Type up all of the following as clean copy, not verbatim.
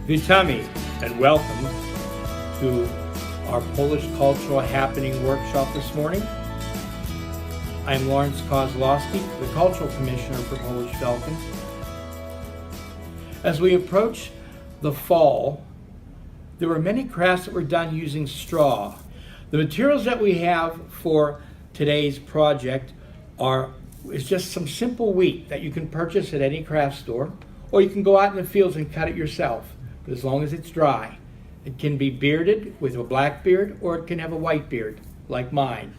Witamy and welcome to our Polish Cultural Happening workshop this morning. I'm Lawrence Kozlowski, the Cultural Commissioner for Polish Falcons. As we approach the fall, there were many crafts that were done using straw. The materials that we have for today's project is just some simple wheat that you can purchase at any craft store, or you can go out in the fields and cut it yourself, but as long as it's dry. It can be bearded with a black beard, or it can have a white beard, like mine.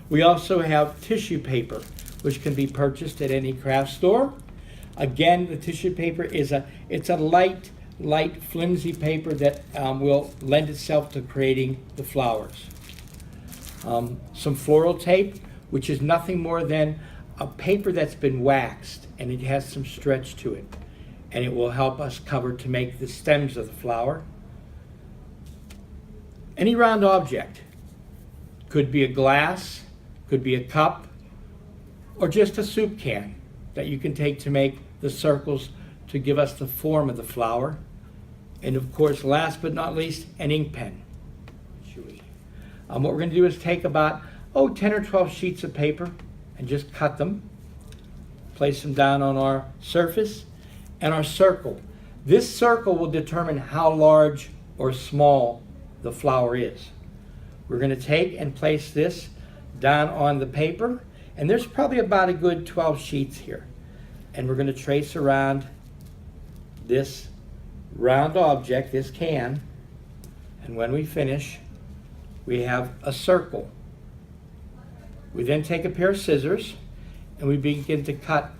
We also have tissue paper, which can be purchased at any craft store. Again, the tissue paper it's a light, flimsy paper that will lend itself to creating the flowers. Some floral tape, which is nothing more than a paper that's been waxed, and it has some stretch to it, and it will help us cover to make the stems of the flower. Any round object, could be a glass, could be a cup, or just a soup can that you can take to make the circles to give us the form of the flower. And of course, last but not least, an ink pen. What we're going to do is take about 10 or 12 sheets of paper and just cut them, place them down on our surface, and our circle. This circle will determine how large or small the flower is. We're going to take and place this down on the paper, and there's probably about a good 12 sheets here. And we're going to trace around this round object, this can, and when we finish, we have a circle. We then take a pair of scissors and we begin to cut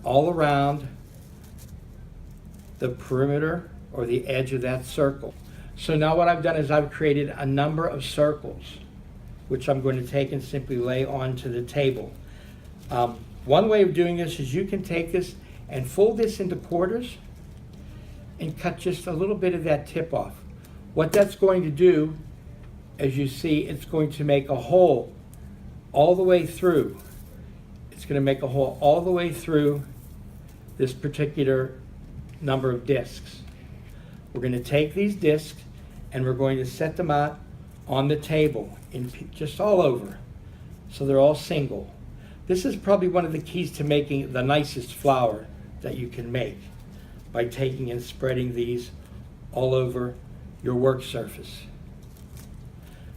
all around the perimeter or the edge of that circle. So now what I've done is I've created a number of circles, which I'm going to take and simply lay onto the table. One way of doing this is you can take this and fold this into quarters and cut just a little bit of that tip off. What that's going to do, as you see, it's going to make a hole all the way through. It's going to make a hole all the way through this particular number of discs. We're going to take these discs and we're going to set them out on the table, just all over, so they're all single. This is probably one of the keys to making the nicest flower that you can make, by taking and spreading these all over your work surface.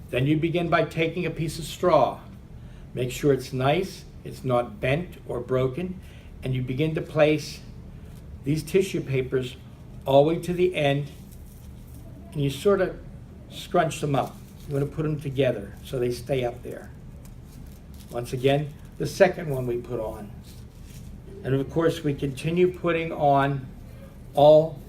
Then you begin by taking a piece of straw. Make sure it's nice, it's not bent or broken, and you begin to place these tissue papers all the way to the end, and you sort of scrunch them up. You want to put them together so they stay up there. Once again, the second one we put on. And of course, we continue putting on all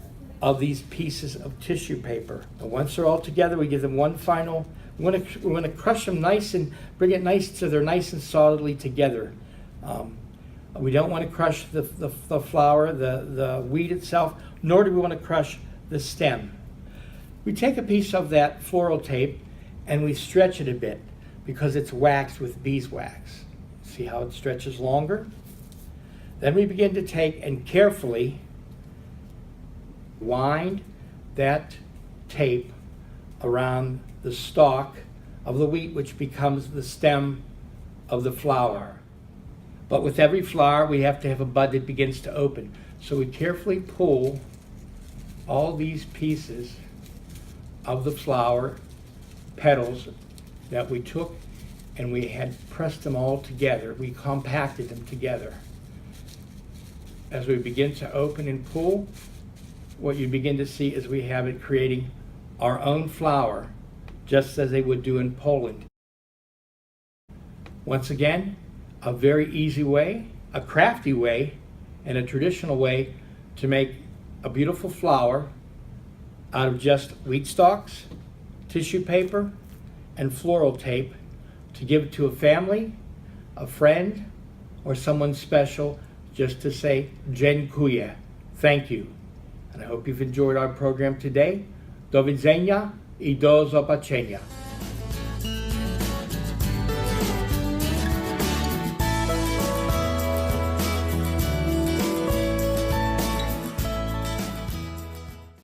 of these pieces of tissue paper. And once they're all together, we give them one final, we want to crush them nice and bring it nice so they're nice and solidly together. We don't want to crush the flower, the weed itself, nor do we want to crush the stem. We take a piece of that floral tape and we stretch it a bit because it's waxed with beeswax. See how it stretches longer? Then we begin to take and carefully wind that tape around the stalk of the wheat, which becomes the stem of the flower. But with every flower, we have to have a bud that begins to open. So we carefully pull all these pieces of the flower petals that we took and we had pressed them all together. We compacted them together. As we begin to open and pull, what you begin to see is we have it creating our own flower, just as they would do in Poland. Once again, a very easy way, a crafty way, and a traditional way to make a beautiful flower out of just wheat stalks, tissue paper, and floral tape to give to a family, a friend, or someone special, just to say dziękuję, thank you. And I hope you've enjoyed our program today. Do widzenia I do zobaczenia.